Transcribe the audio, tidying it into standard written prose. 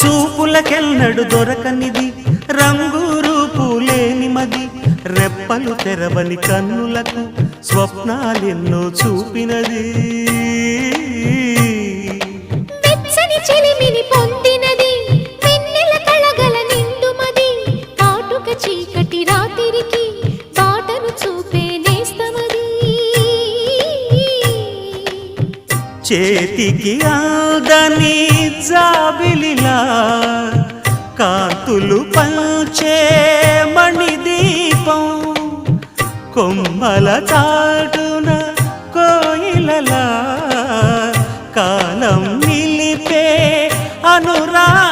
చూపులకెన్నడు దొరకనిది రంగు రూపు లేని మది రెప్పలు తెరవని కన్నులకు స్వప్నాలెన్నో చూపినది వెచ్చని చెలిమిని పొందినది వెన్నెల కళగల నిండుమది కాటుక చీకటి రాత్రికి బాటను చూపే నేస్తమది చేతికి అందని జాబిలిలా కాంతులు పంచే మణిదీపం కొమ్మల చాటున కోయిలలా కాలం నిలిపే అనురాగం